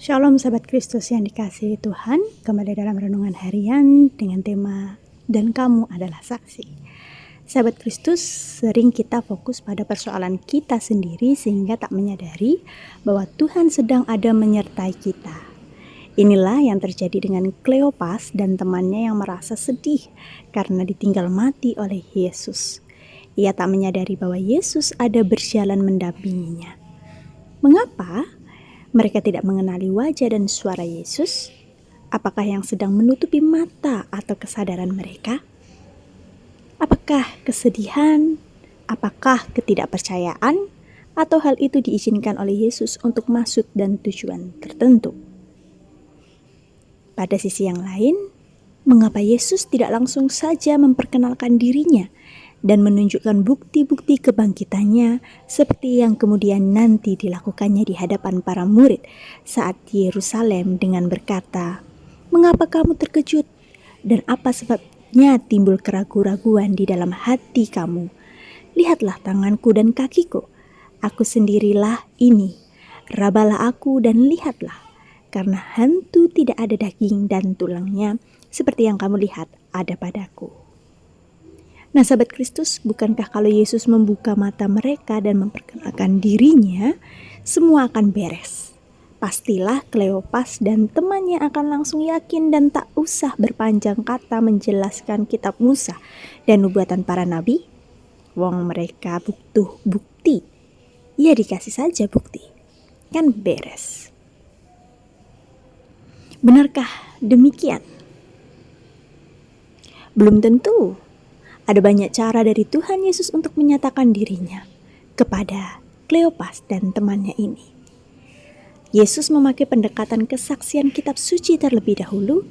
Shalom sahabat Kristus yang dikasihi Tuhan, kembali dalam renungan harian dengan tema dan kamu adalah saksi. Sahabat Kristus, sering kita fokus pada persoalan kita sendiri sehingga tak menyadari bahwa Tuhan sedang ada menyertai kita. Inilah yang terjadi dengan Kleopas dan temannya yang merasa sedih karena ditinggal mati oleh Yesus. Ia tak menyadari bahwa Yesus ada berjalan mendampinginya. Mengapa? Mereka tidak mengenali wajah dan suara Yesus. Apakah yang sedang menutupi mata atau kesadaran mereka? Apakah kesedihan? Apakah ketidakpercayaan? Atau hal itu diizinkan oleh Yesus untuk maksud dan tujuan tertentu? Pada sisi yang lain, mengapa Yesus tidak langsung saja memperkenalkan dirinya dan menunjukkan bukti-bukti kebangkitannya seperti yang kemudian nanti dilakukannya di hadapan para murid saat di Yerusalem dengan berkata, "Mengapa kamu terkejut? Dan apa sebabnya timbul keraguan-raguan di dalam hati kamu? Lihatlah tanganku dan kakiku, aku sendirilah ini. Rabalah aku dan lihatlah, karena hantu tidak ada daging dan tulangnya seperti yang kamu lihat ada padaku." Nah sahabat Kristus, bukankah kalau Yesus membuka mata mereka dan memperkenalkan dirinya, semua akan beres? Pastilah Kleopas dan temannya akan langsung yakin dan tak usah berpanjang kata menjelaskan kitab Musa dan nubuatan para nabi. Wong mereka butuh bukti, ya dikasih saja bukti, kan beres. Benarkah demikian? Belum tentu. Ada banyak cara dari Tuhan Yesus untuk menyatakan dirinya kepada Kleopas dan temannya ini. Yesus memakai pendekatan kesaksian kitab suci terlebih dahulu,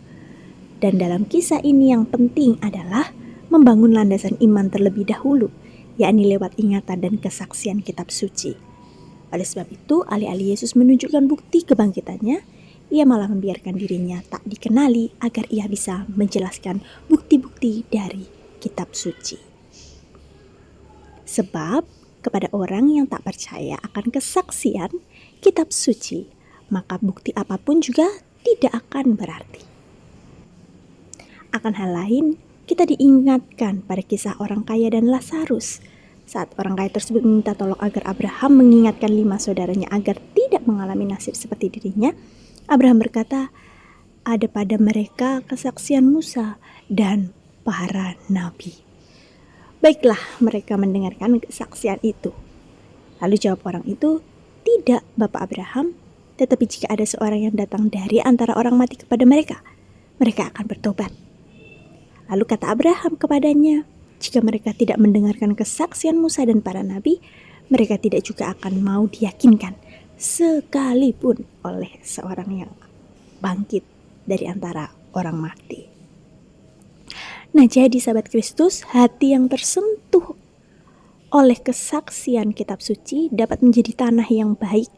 dan dalam kisah ini yang penting adalah membangun landasan iman terlebih dahulu, yakni lewat ingatan dan kesaksian kitab suci. Oleh sebab itu, alih-alih Yesus menunjukkan bukti kebangkitannya, ia malah membiarkan dirinya tak dikenali agar ia bisa menjelaskan bukti-bukti dari kitab suci. Sebab kepada orang yang tak percaya akan kesaksian kitab suci, maka bukti apapun juga tidak akan berarti. Akan hal lain, kita diingatkan pada kisah orang kaya dan Lazarus. Saat orang kaya tersebut meminta tolong agar Abraham mengingatkan 5 saudaranya agar tidak mengalami nasib seperti dirinya, Abraham berkata, "Ada pada mereka kesaksian Musa dan para nabi." Baiklah, mereka mendengarkan kesaksian itu. Lalu jawab orang itu, "Tidak, Bapak Abraham, tetapi jika ada seorang yang datang dari antara orang mati kepada mereka, mereka akan bertobat." Lalu kata Abraham kepadanya, "Jika mereka tidak mendengarkan kesaksian Musa dan para nabi, mereka tidak juga akan mau diyakinkan, sekalipun oleh seorang yang bangkit dari antara orang mati." Nah, jadi sahabat Kristus, hati yang tersentuh oleh kesaksian kitab suci dapat menjadi tanah yang baik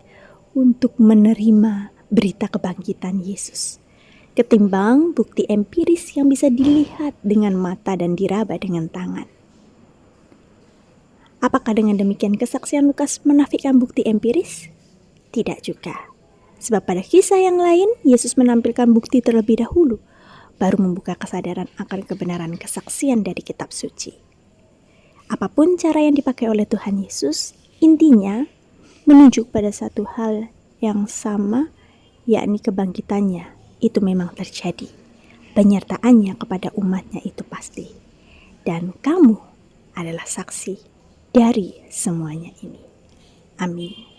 untuk menerima berita kebangkitan Yesus, ketimbang bukti empiris yang bisa dilihat dengan mata dan diraba dengan tangan. Apakah dengan demikian kesaksian Lukas menafikan bukti empiris? Tidak juga. Sebab pada kisah yang lain, Yesus menampilkan bukti terlebih dahulu, baru membuka kesadaran akan kebenaran kesaksian dari kitab suci. Apapun cara yang dipakai oleh Tuhan Yesus, intinya menunjuk pada satu hal yang sama, yakni kebangkitannya itu memang terjadi. Penyertaannya kepada umatnya itu pasti. Dan kamu adalah saksi dari semuanya ini. Amin.